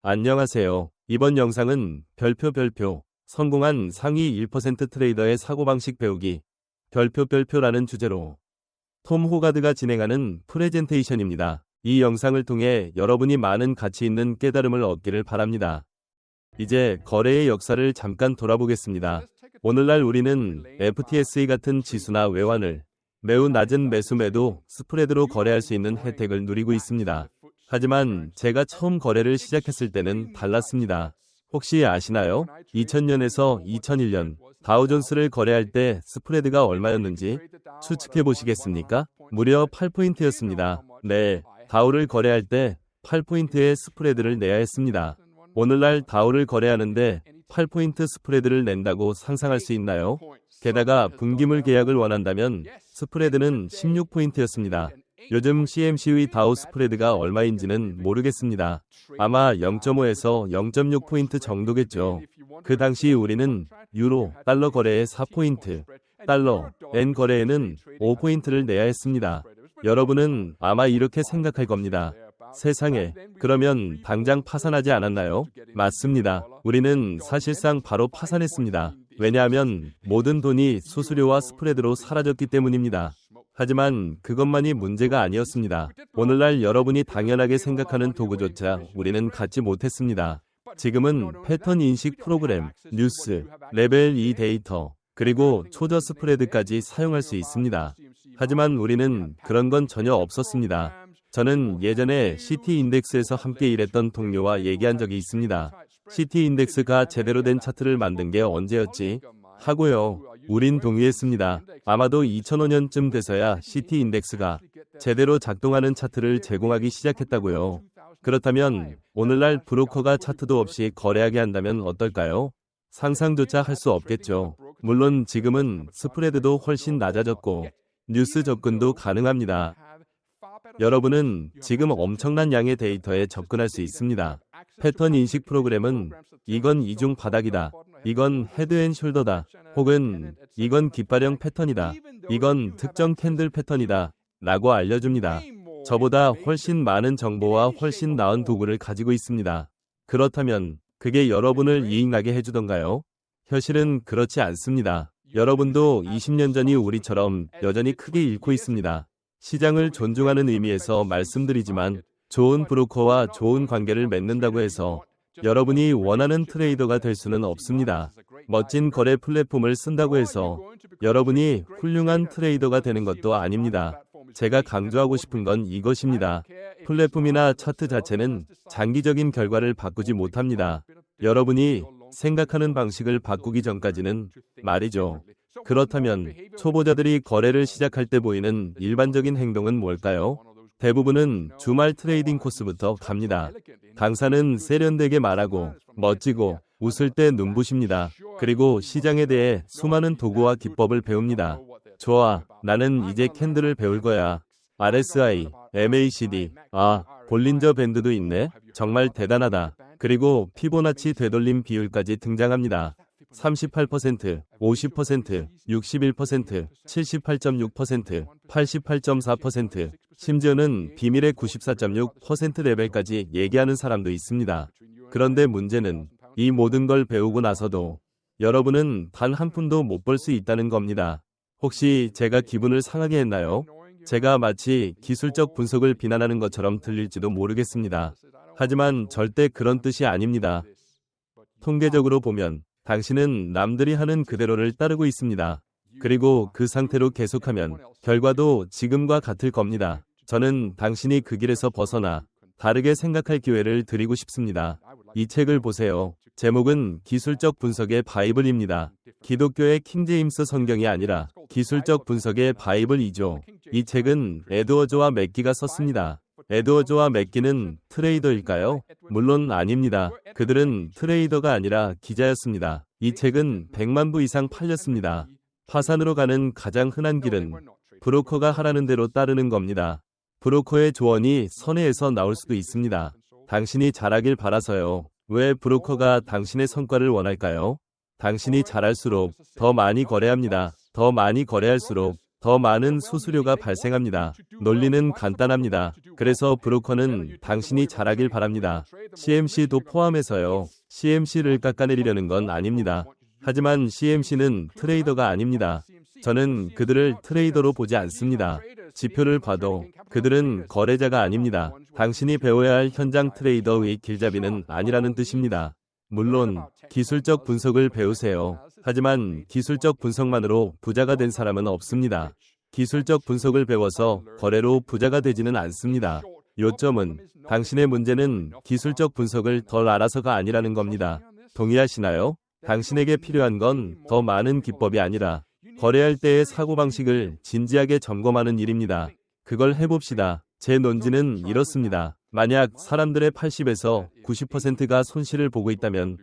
안녕하세요. 이번 영상은 별표 성공한 상위 1% 트레이더의 사고방식 배우기 별표라는 주제로 톰 호가드가 진행하는 프레젠테이션입니다. 이 영상을 통해 여러분이 많은 가치 있는 깨달음을 얻기를 바랍니다. 이제 거래의 역사를 잠깐 돌아보겠습니다. 오늘날 우리는 FTSE 같은 지수나 외환을 매우 낮은 매수 매도 스프레드로 거래할 수 있는 혜택을 누리고 있습니다. 하지만 제가 처음 거래를 시작했을 때는 달랐습니다. 혹시 아시나요? 2000년에서 2001년 다우존스를 거래할 때 스프레드가 얼마였는지 추측해 보시겠습니까? 무려 8포인트였습니다. 네, 다우를 거래할 때 8포인트의 스프레드를 내야 했습니다. 오늘날 다우를 거래하는데 8포인트 스프레드를 낸다고 상상할 수 있나요? 게다가 분기물 계약을 원한다면 스프레드는 16포인트였습니다. 요즘 CMC의 다우 스프레드가 얼마인지는 모르겠습니다. 아마 0.5에서 0.6포인트 정도겠죠. 그 당시 우리는 유로, 달러 거래에 4포인트, 달러, 엔 거래에는 5포인트를 내야 했습니다. 여러분은 아마 이렇게 생각할 겁니다. 세상에, 그러면 당장 파산하지 않았나요? 맞습니다. 우리는 사실상 바로 파산했습니다. 왜냐하면 모든 돈이 수수료와 스프레드로 사라졌기 때문입니다. 하지만 그것만이 문제가 아니었습니다. 오늘날 여러분이 당연하게 생각하는 도구조차 우리는 갖지 못했습니다. 지금은 패턴 인식 프로그램, 뉴스, 레벨 2 데이터, 그리고 초저 스프레드까지 사용할 수 있습니다. 하지만 우리는 그런 건 전혀 없었습니다. 저는 예전에 CT 인덱스에서 함께 일했던 동료와 얘기한 적이 있습니다. CT 인덱스가 제대로 된 차트를 만든 게 언제였지? 하고요. 우린 동의했습니다. 아마도 2005년쯤 돼서야 CT 인덱스가 제대로 작동하는 차트를 제공하기 시작했다고요. 그렇다면 오늘날 브로커가 차트도 없이 거래하게 한다면 어떨까요? 상상조차 할 수 없겠죠. 물론 지금은 스프레드도 훨씬 낮아졌고 뉴스 접근도 가능합니다. 여러분은 지금 엄청난 양의 데이터에 접근할 수 있습니다. 패턴 인식 프로그램은 이건 이중 바닥이다. 이건 헤드앤숄더다. 혹은 이건 깃발형 패턴이다. 이건 특정 캔들 패턴이다. 라고 알려줍니다. 저보다 훨씬 많은 정보와 훨씬 나은 도구를 가지고 있습니다. 그렇다면 그게 여러분을 이익나게 해주던가요? 현실은 그렇지 않습니다. 여러분도 20년 전이 우리처럼 여전히 크게 잃고 있습니다. 시장을 존중하는 의미에서 말씀드리지만 좋은 브로커와 좋은 관계를 맺는다고 해서 여러분이 원하는 트레이더가 될 수는 없습니다. 멋진 거래 플랫폼을 쓴다고 해서 여러분이 훌륭한 트레이더가 되는 것도 아닙니다. 제가 강조하고 싶은 건 이것입니다. 플랫폼이나 차트 자체는 장기적인 결과를 바꾸지 못합니다. 여러분이 생각하는 방식을 바꾸기 전까지는 말이죠. 그렇다면 초보자들이 거래를 시작할 때 보이는 일반적인 행동은 뭘까요? 대부분은 주말 트레이딩 코스부터 갑니다. 강사는 세련되게 말하고 멋지고 웃을 때 눈부십니다. 그리고 시장에 대해 수많은 도구와 기법을 배웁니다. 좋아, 나는 이제 캔들을 배울 거야. RSI, MACD, 볼린저 밴드도 있네. 정말 대단하다. 그리고 피보나치 되돌림 비율까지 등장합니다. 38%, 50%, 61%, 78.6%, 88.4%, 심지어는 비밀의 94.6% 레벨까지 얘기하는 사람도 있습니다. 그런데 문제는 이 모든 걸 배우고 나서도 여러분은 단 한 푼도 못 벌 수 있다는 겁니다. 혹시 제가 기분을 상하게 했나요? 제가 마치 기술적 분석을 비난하는 것처럼 들릴지도 모르겠습니다. 하지만 절대 그런 뜻이 아닙니다. 통계적으로 보면 당신은 남들이 하는 그대로를 따르고 있습니다. 그리고 그 상태로 계속하면 결과도 지금과 같을 겁니다. 저는 당신이 그 길에서 벗어나 다르게 생각할 기회를 드리고 싶습니다. 이 책을 보세요. 제목은 기술적 분석의 바이블입니다. 기독교의 킹제임스 성경이 아니라 기술적 분석의 바이블이죠. 이 책은 에드워즈와 맥기가 썼습니다. 에드워즈와 맥기는 트레이더일까요? 물론 아닙니다. 그들은 트레이더가 아니라 기자였습니다. 이 책은 100만 부 이상 팔렸습니다. 파산으로 가는 가장 흔한 길은 브로커가 하라는 대로 따르는 겁니다. 브로커의 조언이 선회에서 나올 수도 있습니다. 당신이 잘하길 바라서요. 왜 브로커가 당신의 성과를 원할까요? 당신이 잘할수록 더 많이 거래합니다. 더 많이 거래할수록 더 많은 수수료가 발생합니다. 논리는 간단합니다. 그래서 브로커는 당신이 잘하길 바랍니다. CMC도 포함해서요. CMC를 깎아내리려는 건 아닙니다. 하지만 CMC는 트레이더가 아닙니다. 저는 그들을 트레이더로 보지 않습니다. 지표를 봐도 그들은 거래자가 아닙니다. 당신이 배워야 할 현장 트레이더의 길잡이는 아니라는 뜻입니다. 물론 기술적 분석을 배우세요. 하지만 기술적 분석만으로 부자가 된 사람은 없습니다. 기술적 분석을 배워서 거래로 부자가 되지는 않습니다. 요점은 당신의 문제는 기술적 분석을 덜 알아서가 아니라는 겁니다. 동의하시나요? 당신에게 필요한 건 더 많은 기법이 아니라 거래할 때의 사고방식을 진지하게 점검하는 일입니다. 그걸 해봅시다. 제 논지는 이렇습니다. 만약 사람들의 80에서 90%가 손실을 보고 있다면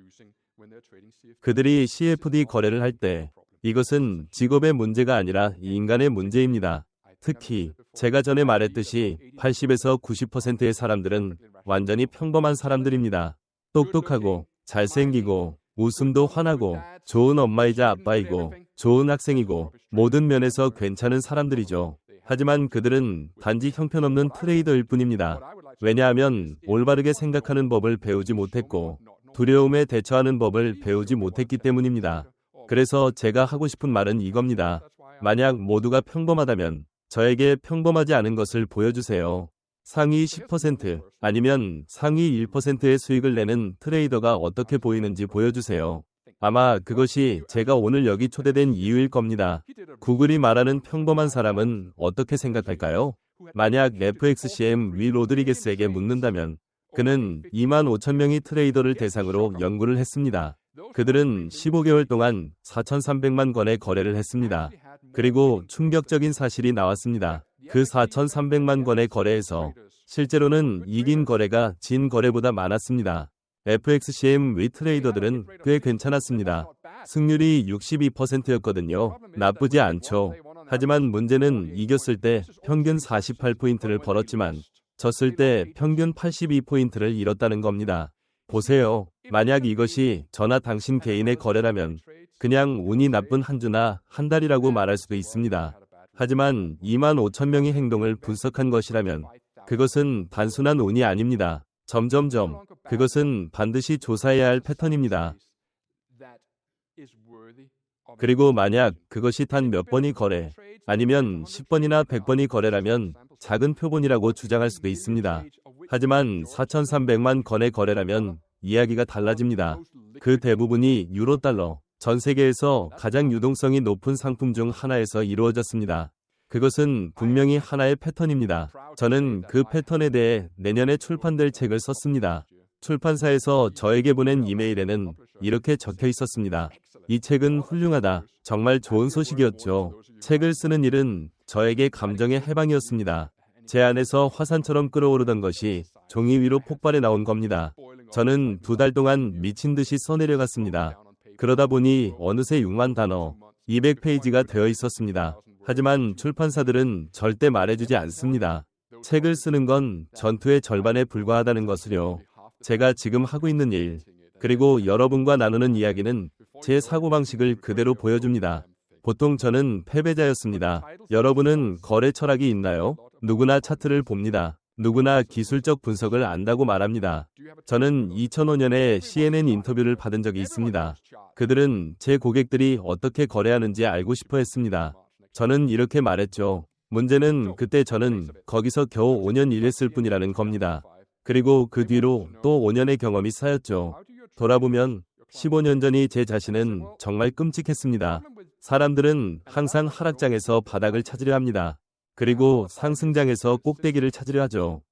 그들이 CFD 거래를 할 때 이것은 직업의 문제가 아니라 인간의 문제입니다. 특히 제가 전에 말했듯이 80에서 90%의 사람들은 완전히 평범한 사람들입니다. 똑똑하고 잘생기고 웃음도 환하고 좋은 엄마이자 아빠이고 좋은 학생이고 모든 면에서 괜찮은 사람들이죠. 하지만 그들은 단지 형편없는 트레이더일 뿐입니다. 왜냐하면 올바르게 생각하는 법을 배우지 못했고 두려움에 대처하는 법을 배우지 못했기 때문입니다. 그래서 제가 하고 싶은 말은 이겁니다. 만약 모두가 평범하다면 저에게 평범하지 않은 것을 보여주세요. 상위 10% 아니면 상위 1%의 수익을 내는 트레이더가 어떻게 보이는지 보여주세요. 아마 그것이 제가 오늘 여기 초대된 이유일 겁니다. 구글이 말하는 평범한 사람은 어떻게 생각할까요? 만약 FXCM 위 로드리게스에게 묻는다면 그는 25,000명의 트레이더를 대상으로 연구를 했습니다. 그들은 15개월 동안 4,300만 건의 거래를 했습니다. 그리고 충격적인 사실이 나왔습니다. 그 4,300만 건의 거래에서 실제로는 이긴 거래가 진 거래보다 많았습니다. FXCM 위 트레이더들은 꽤 괜찮았습니다. 승률이 62%였거든요. 나쁘지 않죠. 하지만 문제는 이겼을 때 평균 48포인트를 벌었지만 졌을 때 평균 82포인트를 잃었다는 겁니다. 보세요. 만약 이것이 저나 당신 개인의 거래라면 그냥 운이 나쁜 한 주나 한 달이라고 말할 수도 있습니다. 하지만 25,000명의 행동을 분석한 것이라면 그것은 단순한 운이 아닙니다. 점점점 그것은 반드시 조사해야 할 패턴입니다. 그리고 만약 그것이 단 몇 번이 거래 아니면 10번이나 100번이 거래라면 작은 표본이라고 주장할 수도 있습니다. 하지만 4,300만 건의 거래라면 이야기가 달라집니다. 그 대부분이 유로달러, 전 세계에서 가장 유동성이 높은 상품 중 하나에서 이루어졌습니다. 그것은 분명히 하나의 패턴입니다. 저는 그 패턴에 대해 내년에 출판될 책을 썼습니다. 출판사에서 저에게 보낸 이메일에는 이렇게 적혀 있었습니다. 이 책은 훌륭하다. 정말 좋은 소식이었죠. 책을 쓰는 일은 저에게 감정의 해방이었습니다. 제 안에서 화산처럼 끓어오르던 것이 종이 위로 폭발해 나온 겁니다. 저는 2달 동안 미친 듯이 써내려갔습니다. 그러다 보니 어느새 6만 단어, 200페이지가 되어 있었습니다. 하지만 출판사들은 절대 말해주지 않습니다. 책을 쓰는 건 전투의 절반에 불과하다는 것을요. 제가 지금 하고 있는 일, 그리고 여러분과 나누는 이야기는 제 사고방식을 그대로 보여줍니다. 보통 저는 패배자였습니다. 여러분은 거래 철학이 있나요? 누구나 차트를 봅니다. 누구나 기술적 분석을 안다고 말합니다. 저는 2005년에 CNN 인터뷰를 받은 적이 있습니다. 그들은 제 고객들이 어떻게 거래하는지 알고 싶어 했습니다. 저는 이렇게 말했죠. 문제는 그때 저는 거기서 겨우 5년 일했을 뿐이라는 겁니다. 그리고 그 뒤로 또 5년의 경험이 쌓였죠. 돌아보면 15년 전이 제 자신은 정말 끔찍했습니다. 사람들은 항상 하락장에서 바닥을 찾으려 합니다. 그리고 상승장에서 꼭대기를 찾으려 하죠.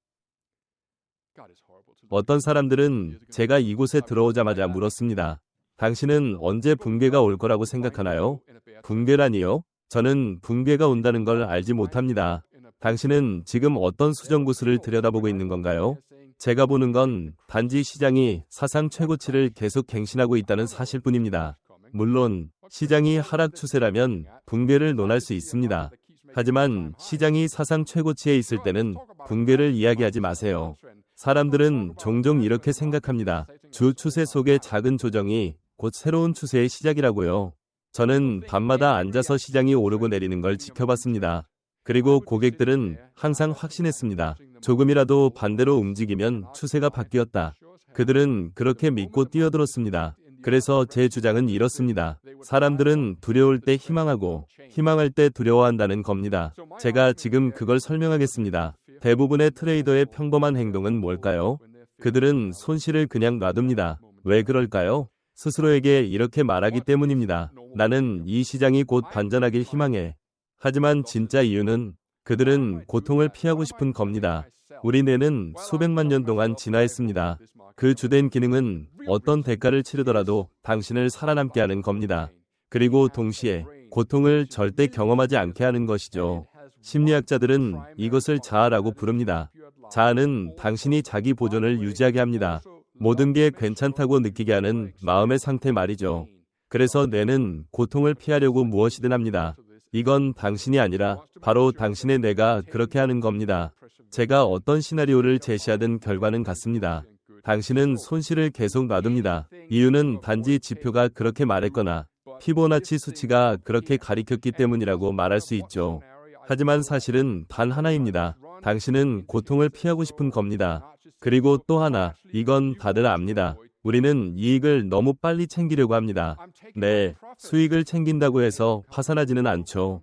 어떤 사람들은 제가 이곳에 들어오자마자 물었습니다. 당신은 언제 붕괴가 올 거라고 생각하나요? 붕괴라니요? 저는 붕괴가 온다는 걸 알지 못합니다. 당신은 지금 어떤 수정구슬을 들여다보고 있는 건가요? 제가 보는 건 단지 시장이 사상 최고치를 계속 갱신하고 있다는 사실뿐입니다. 물론 시장이 하락 추세라면 붕괴를 논할 수 있습니다. 하지만 시장이 사상 최고치에 있을 때는 붕괴를 이야기하지 마세요. 사람들은 종종 이렇게 생각합니다. 주 추세 속의 작은 조정이 곧 새로운 추세의 시작이라고요. 저는 밤마다 앉아서 시장이 오르고 내리는 걸 지켜봤습니다. 그리고 고객들은 항상 확신했습니다. 조금이라도 반대로 움직이면 추세가 바뀌었다. 그들은 그렇게 믿고 뛰어들었습니다. 그래서 제 주장은 이렇습니다. 사람들은 두려울 때 희망하고 희망할 때 두려워한다는 겁니다. 제가 지금 그걸 설명하겠습니다. 대부분의 트레이더의 평범한 행동은 뭘까요? 그들은 손실을 그냥 놔둡니다. 왜 그럴까요? 스스로에게 이렇게 말하기 때문입니다. 나는 이 시장이 곧 반전하길 희망해. 하지만 진짜 이유는 그들은 고통을 피하고 싶은 겁니다. 우리 뇌는 수백만 년 동안 진화했습니다. 그 주된 기능은 어떤 대가를 치르더라도 당신을 살아남게 하는 겁니다. 그리고 동시에 고통을 절대 경험하지 않게 하는 것이죠. 심리학자들은 이것을 자아라고 부릅니다. 자아는 당신이 자기 보존을 유지하게 합니다. 모든 게 괜찮다고 느끼게 하는 마음의 상태 말이죠. 그래서 뇌는 고통을 피하려고 무엇이든 합니다. 이건 당신이 아니라 바로 당신의 뇌가 그렇게 하는 겁니다. 제가 어떤 시나리오를 제시하든 결과는 같습니다. 당신은 손실을 계속 놔둡니다. 이유는 단지 지표가 그렇게 말했거나 피보나치 수치가 그렇게 가리켰기 때문이라고 말할 수 있죠. 하지만 사실은 단 하나입니다. 당신은 고통을 피하고 싶은 겁니다. 그리고 또 하나, 이건 다들 압니다. 우리는 이익을 너무 빨리 챙기려고 합니다. 네, 수익을 챙긴다고 해서 파산하지는 않죠.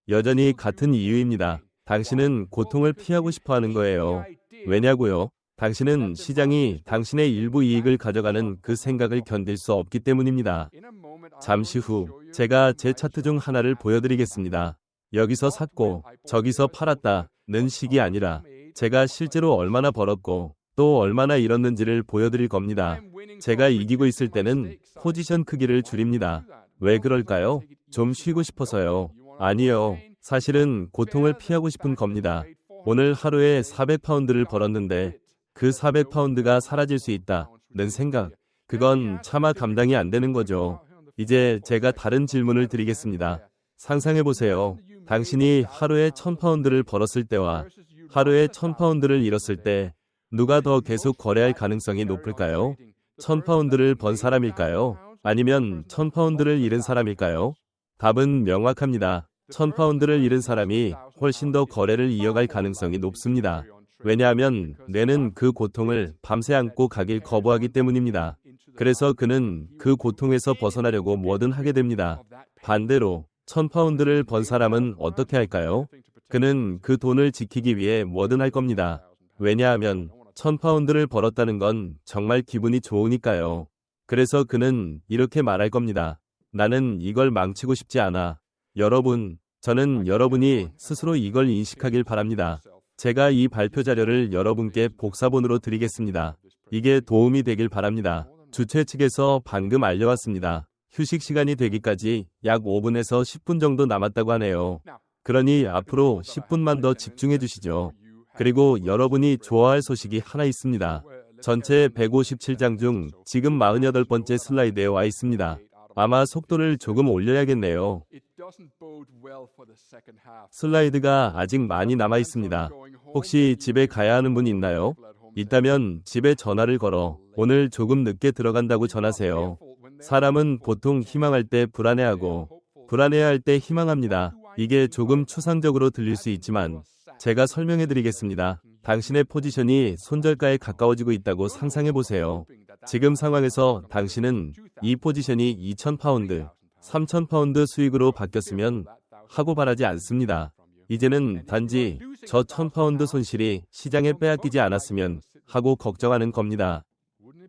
여전히 같은 이유입니다. 당신은 고통을 피하고 싶어 하는 거예요. 왜냐고요? 당신은 시장이 당신의 일부 이익을 가져가는 그 생각을 견딜 수 없기 때문입니다. 잠시 후 제가 제 차트 중 하나를 보여드리겠습니다. 여기서 샀고 저기서 팔았다는 식이 아니라 제가 실제로 얼마나 벌었고 또 얼마나 잃었는지를 보여드릴 겁니다. 제가 이기고 있을 때는 포지션 크기를 줄입니다. 왜 그럴까요? 좀 쉬고 싶어서요. 아니요. 사실은 고통을 피하고 싶은 겁니다. 오늘 하루에 400파운드를 벌었는데 그 400파운드가 사라질 수 있다는 생각. 그건 차마 감당이 안 되는 거죠. 이제 제가 다른 질문을 드리겠습니다. 상상해보세요. 당신이 하루에 1000파운드를 벌었을 때와 하루에 1000파운드를 잃었을 때 누가 더 계속 거래할 가능성이 높을까요? 1000파운드를 번 사람일까요? 아니면 1000파운드를 잃은 사람일까요? 답은 명확합니다. 1000파운드를 잃은 사람이 훨씬 더 거래를 이어갈 가능성이 높습니다. 왜냐하면 뇌는 그 고통을 밤새 안고 가길 거부하기 때문입니다. 그래서 그는 그 고통에서 벗어나려고 뭐든 하게 됩니다. 반대로 1000파운드를 번 사람은 어떻게 할까요? 그는 그 돈을 지키기 위해 뭐든 할 겁니다. 왜냐하면 1000파운드를 벌었다는 건 정말 기분이 좋으니까요. 그래서 그는 이렇게 말할 겁니다. 나는 이걸 망치고 싶지 않아. 여러분, 저는 여러분이 스스로 이걸 인식하길 바랍니다. 제가 이 발표 자료를 여러분께 복사본으로 드리겠습니다. 이게 도움이 되길 바랍니다. 주최 측에서 방금 알려왔습니다. 휴식 시간이 되기까지 약 5분에서 10분 정도 남았다고 하네요. 그러니 앞으로 10분만 더 집중해 주시죠. 그리고 여러분이 좋아할 소식이 하나 있습니다. 전체 157장 중 지금 48번째 슬라이드에 와 있습니다. 아마 속도를 조금 올려야겠네요. 슬라이드가 아직 많이 남아 있습니다. 혹시 집에 가야 하는 분 있나요? 있다면 집에 전화를 걸어 오늘 조금 늦게 들어간다고 전하세요. 사람은 보통 희망할 때 불안해하고 불안해할 때 희망합니다. 이게 조금 추상적으로 들릴 수 있지만 제가 설명해 드리겠습니다. 당신의 포지션이 손절가에 가까워지고 있다고 상상해 보세요. 지금 상황에서 당신은 이 포지션이 2000파운드, 3000파운드 수익으로 바뀌었으면 하고 바라지 않습니다. 이제는 단지 저 1000파운드 손실이 시장에 빼앗기지 않았으면 하고 걱정하는 겁니다.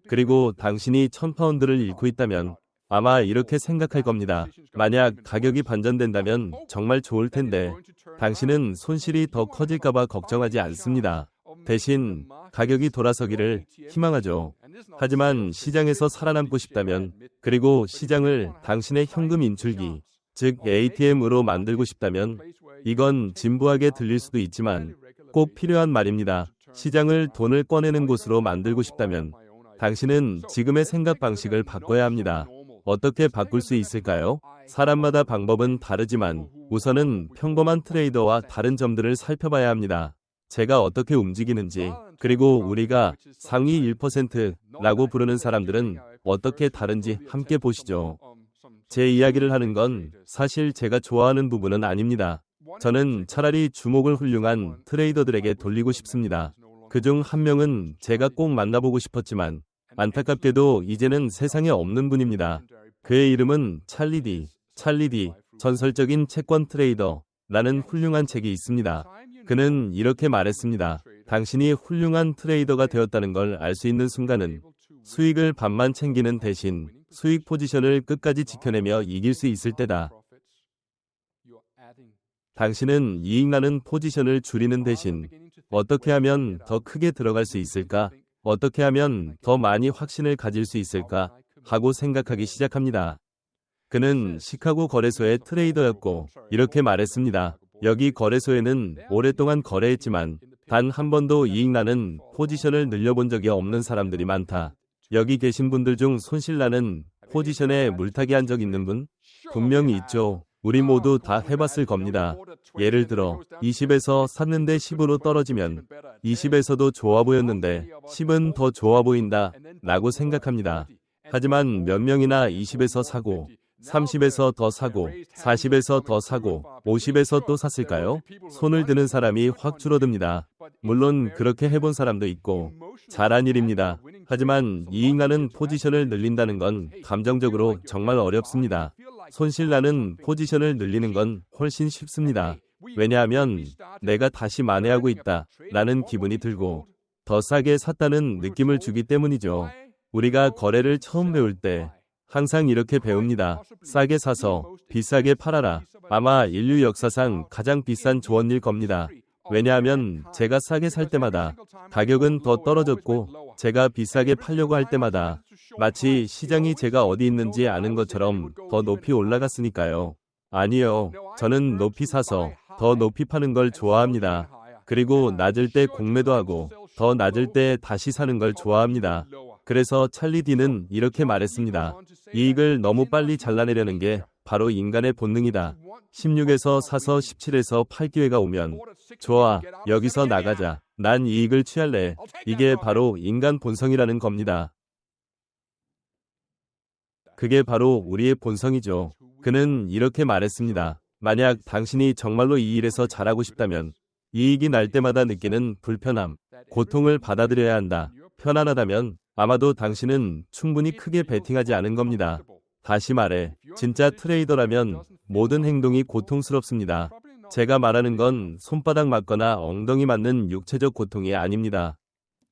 그리고 당신이 1000파운드를 잃고 있다면 아마 이렇게 생각할 겁니다. 만약 가격이 반전된다면 정말 좋을 텐데 당신은 손실이 더 커질까봐 걱정하지 않습니다. 대신 가격이 돌아서기를 희망하죠. 하지만 시장에서 살아남고 싶다면 그리고 시장을 당신의 현금 인출기, 즉 ATM으로 만들고 싶다면 이건 진부하게 들릴 수도 있지만 꼭 필요한 말입니다. 시장을 돈을 꺼내는 곳으로 만들고 싶다면 당신은 지금의 생각 방식을 바꿔야 합니다. 어떻게 바꿀 수 있을까요? 사람마다 방법은 다르지만 우선은 평범한 트레이더와 다른 점들을 살펴봐야 합니다. 제가 어떻게 움직이는지, 그리고 우리가 상위 1%라고 부르는 사람들은 어떻게 다른지 함께 보시죠. 제 이야기를 하는 건 사실 제가 좋아하는 부분은 아닙니다. 저는 차라리 주목을 훌륭한 트레이더들에게 돌리고 싶습니다. 그중 한 명은 제가 꼭 만나보고 싶었지만 안타깝게도 이제는 세상에 없는 분입니다. 그의 이름은 찰리 디. 전설적인 채권 트레이더라는 훌륭한 책이 있습니다. 그는 이렇게 말했습니다. 당신이 훌륭한 트레이더가 되었다는 걸 알 수 있는 순간은 수익을 반만 챙기는 대신 수익 포지션을 끝까지 지켜내며 이길 수 있을 때다. 당신은 이익 나는 포지션을 줄이는 대신 어떻게 하면 더 크게 들어갈 수 있을까? 어떻게 하면 더 많이 확신을 가질 수 있을까? 하고 생각하기 시작합니다. 그는 시카고 거래소의 트레이더였고 이렇게 말했습니다. 여기 거래소에는 오랫동안 거래했지만 단 한 번도 이익 나는 포지션을 늘려본 적이 없는 사람들이 많다. 여기 계신 분들 중 손실나는 포지션에 물타기 한 적 있는 분? 분명히 있죠. 우리 모두 다 해봤을 겁니다. 예를 들어 20에서 샀는데 10으로 떨어지면 20에서도 좋아 보였는데 10은 더 좋아 보인다 라고 생각합니다. 하지만 몇 명이나 20에서 사고 30에서 더 사고 40에서 더 사고 50에서 또 샀을까요? 손을 드는 사람이 확 줄어듭니다. 물론 그렇게 해본 사람도 있고 잘한 일입니다. 하지만 이익 나는 포지션을 늘린다는 건 감정적으로 정말 어렵습니다. 손실 나는 포지션을 늘리는 건 훨씬 쉽습니다. 왜냐하면 내가 다시 만회하고 있다 라는 기분이 들고 더 싸게 샀다는 느낌을 주기 때문이죠. 우리가 거래를 처음 배울 때 항상 이렇게 배웁니다. 싸게 사서 비싸게 팔아라. 아마 인류 역사상 가장 비싼 조언일 겁니다. 왜냐하면 제가 싸게 살 때마다 가격은 더 떨어졌고 제가 비싸게 팔려고 할 때마다 마치 시장이 제가 어디 있는지 아는 것처럼 더 높이 올라갔으니까요. 아니요. 저는 높이 사서 더 높이 파는 걸 좋아합니다. 그리고 낮을 때 공매도 하고 더 낮을 때 다시 사는 걸 좋아합니다. 그래서 찰리 디는 이렇게 말했습니다. 이익을 너무 빨리 잘라내려는 게 바로 인간의 본능이다. 16에서 사서 17에서 팔 기회가 오면 좋아, 여기서 나가자. 난 이익을 취할래. 이게 바로 인간 본성이라는 겁니다. 그게 바로 우리의 본성이죠. 그는 이렇게 말했습니다. 만약 당신이 정말로 이 일에서 잘하고 싶다면 이익이 날 때마다 느끼는 불편함, 고통을 받아들여야 한다. 편안하다면 아마도 당신은 충분히 크게 베팅하지 않은 겁니다. 다시 말해, 진짜 트레이더라면 모든 행동이 고통스럽습니다. 제가 말하는 건 손바닥 맞거나 엉덩이 맞는 육체적 고통이 아닙니다.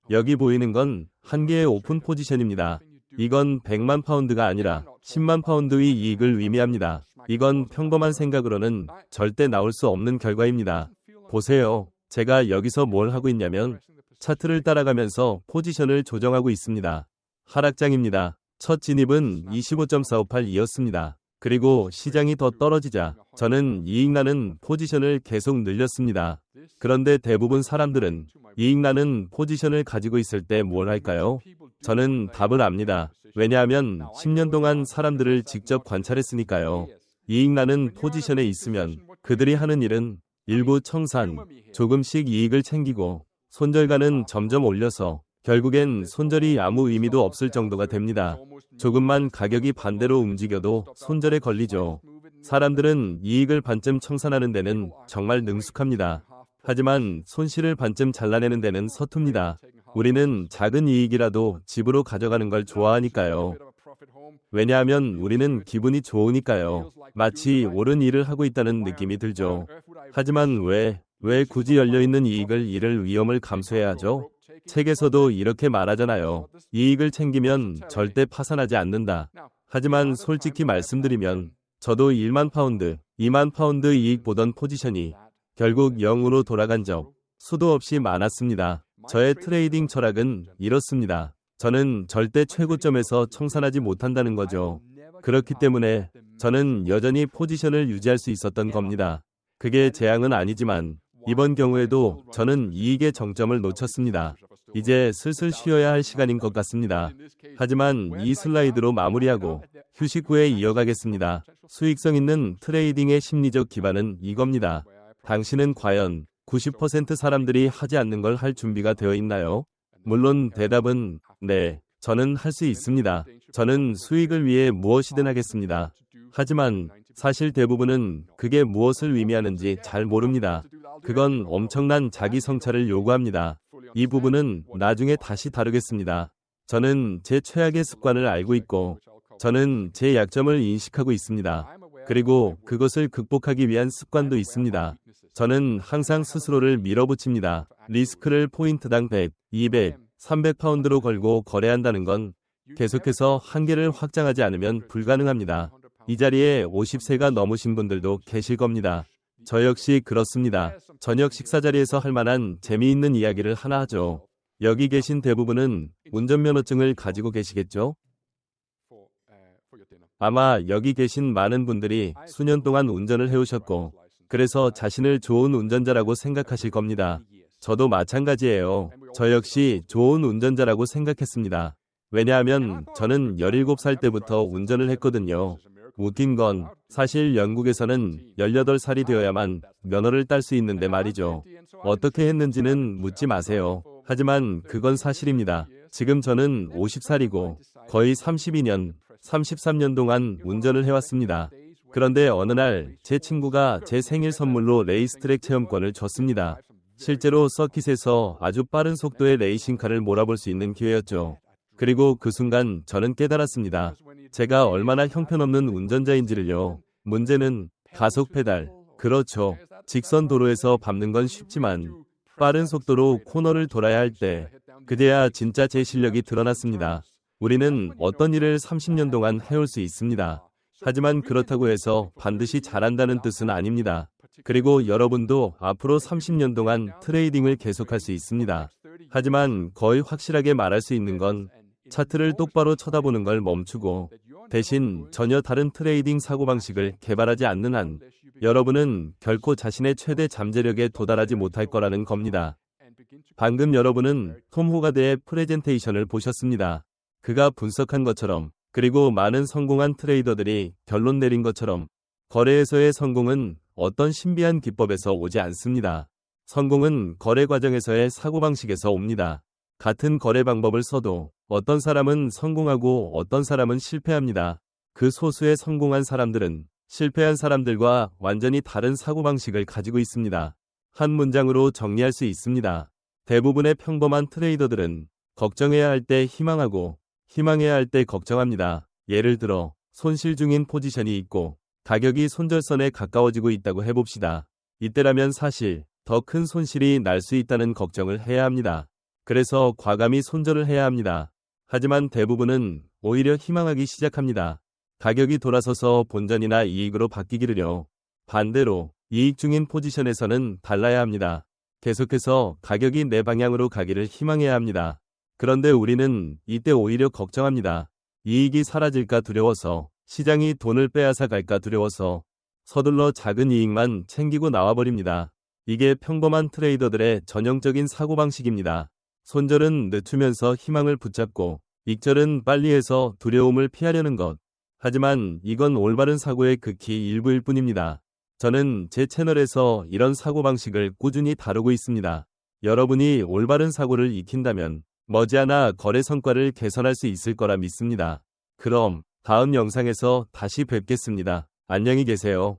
여기 보이는 건 한 개의 오픈 포지션입니다. 이건 100만 파운드가 아니라 10만 파운드의 이익을 의미합니다. 이건 평범한 생각으로는 절대 나올 수 없는 결과입니다. 보세요. 제가 여기서 뭘 하고 있냐면 차트를 따라가면서 포지션을 조정하고 있습니다. 하락장입니다. 첫 진입은 25.458이었습니다. 그리고 시장이 더 떨어지자 저는 이익 나는 포지션을 계속 늘렸습니다. 그런데 대부분 사람들은 이익 나는 포지션을 가지고 있을 때 뭘 할까요? 저는 답을 압니다. 왜냐하면 10년 동안 사람들을 직접 관찰했으니까요. 이익 나는 포지션에 있으면 그들이 하는 일은 일부 청산, 조금씩 이익을 챙기고 손절가는 점점 올려서 결국엔 손절이 아무 의미도 없을 정도가 됩니다. 조금만 가격이 반대로 움직여도 손절에 걸리죠. 사람들은 이익을 반쯤 청산하는 데는 정말 능숙합니다. 하지만 손실을 반쯤 잘라내는 데는 서툽니다. 우리는 작은 이익이라도 집으로 가져가는 걸 좋아하니까요. 왜냐하면 우리는 기분이 좋으니까요. 마치 옳은 일을 하고 있다는 느낌이 들죠. 하지만 왜 굳이 열려있는 이익을 잃을 위험을 감수해야 하죠? 책에서도 이렇게 말하잖아요. 이익을 챙기면 절대 파산하지 않는다. 하지만 솔직히 말씀드리면 저도 1만 파운드, 2만 파운드 이익 보던 포지션이 결국 0으로 돌아간 적 수도 없이 많았습니다. 저의 트레이딩 철학은 이렇습니다. 저는 절대 최고점에서 청산하지 못한다는 거죠. 그렇기 때문에 저는 여전히 포지션을 유지할 수 있었던 겁니다. 그게 재앙은 아니지만 이번 경우에도 저는 이익의 정점을 놓쳤습니다. 이제 슬슬 쉬어야 할 시간인 것 같습니다. 하지만 이 슬라이드로 마무리하고 휴식 후에 이어가겠습니다. 수익성 있는 트레이딩의 심리적 기반은 이겁니다. 당신은 과연 90% 사람들이 하지 않는 걸 할 준비가 되어 있나요? 물론 대답은 네, 저는 할 수 있습니다. 저는 수익을 위해 무엇이든 하겠습니다. 하지만 사실 대부분은 그게 무엇을 의미하는지 잘 모릅니다. 그건 엄청난 자기 성찰을 요구합니다. 이 부분은 나중에 다시 다루겠습니다. 저는 제 최악의 습관을 알고 있고, 저는 제 약점을 인식하고 있습니다. 그리고 그것을 극복하기 위한 습관도 있습니다. 저는 항상 스스로를 밀어붙입니다. 리스크를 포인트당 100, 200, 300파운드로 걸고 거래한다는 건 계속해서 한계를 확장하지 않으면 불가능합니다. 이 자리에 50세가 넘으신 분들도 계실 겁니다. 저 역시 그렇습니다. 저녁 식사 자리에서 할 만한 재미있는 이야기를 하나 하죠. 여기 계신 대부분은 운전면허증을 가지고 계시겠죠? 아마 여기 계신 많은 분들이 수년 동안 운전을 해오셨고, 그래서 자신을 좋은 운전자라고 생각하실 겁니다. 저도 마찬가지예요. 저 역시 좋은 운전자라고 생각했습니다. 왜냐하면 저는 17살 때부터 운전을 했거든요. 웃긴 건 사실 영국에서는 18살이 되어야만 면허를 딸 수 있는데 말이죠. 어떻게 했는지는 묻지 마세요. 하지만 그건 사실입니다. 지금 저는 50살이고 거의 32년, 33년 동안 운전을 해왔습니다. 그런데 어느 날 제 친구가 제 생일 선물로 레이스트랙 체험권을 줬습니다. 실제로 서킷에서 아주 빠른 속도의 레이싱카를 몰아볼 수 있는 기회였죠. 그리고 그 순간 저는 깨달았습니다. 제가 얼마나 형편없는 운전자인지를요. 문제는 가속 페달. 그렇죠. 직선 도로에서 밟는 건 쉽지만 빠른 속도로 코너를 돌아야 할 때 그제야 진짜 제 실력이 드러났습니다. 우리는 어떤 일을 30년 동안 해올 수 있습니다. 하지만 그렇다고 해서 반드시 잘한다는 뜻은 아닙니다. 그리고 여러분도 앞으로 30년 동안 트레이딩을 계속할 수 있습니다. 하지만 거의 확실하게 말할 수 있는 건 차트를 똑바로 쳐다보는 걸 멈추고 대신 전혀 다른 트레이딩 사고방식을 개발하지 않는 한 여러분은 결코 자신의 최대 잠재력에 도달하지 못할 거라는 겁니다. 방금 여러분은 톰 호가드의 프레젠테이션을 보셨습니다. 그가 분석한 것처럼, 그리고 많은 성공한 트레이더들이 결론 내린 것처럼 거래에서의 성공은 어떤 신비한 기법에서 오지 않습니다. 성공은 거래 과정에서의 사고방식에서 옵니다. 같은 거래 방법을 써도 어떤 사람은 성공하고 어떤 사람은 실패합니다. 그 소수의 성공한 사람들은 실패한 사람들과 완전히 다른 사고방식을 가지고 있습니다. 한 문장으로 정리할 수 있습니다. 대부분의 평범한 트레이더들은 걱정해야 할 때 희망하고 희망해야 할 때 걱정합니다. 예를 들어 손실 중인 포지션이 있고 가격이 손절선에 가까워지고 있다고 해봅시다. 이때라면 사실 더 큰 손실이 날 수 있다는 걱정을 해야 합니다. 그래서 과감히 손절을 해야 합니다. 하지만 대부분은 오히려 희망하기 시작합니다. 가격이 돌아서서 본전이나 이익으로 바뀌기를요. 반대로 이익 중인 포지션에서는 달라야 합니다. 계속해서 가격이 내 방향으로 가기를 희망해야 합니다. 그런데 우리는 이때 오히려 걱정합니다. 이익이 사라질까 두려워서, 시장이 돈을 빼앗아 갈까 두려워서 서둘러 작은 이익만 챙기고 나와버립니다. 이게 평범한 트레이더들의 전형적인 사고방식입니다. 손절은 늦추면서 희망을 붙잡고 익절은 빨리 해서 두려움을 피하려는 것. 하지만 이건 올바른 사고의 극히 일부일 뿐입니다. 저는 제 채널에서 이런 사고방식을 꾸준히 다루고 있습니다. 여러분이 올바른 사고를 익힌다면 머지않아 거래 성과를 개선할 수 있을 거라 믿습니다. 그럼 다음 영상에서 다시 뵙겠습니다. 안녕히 계세요.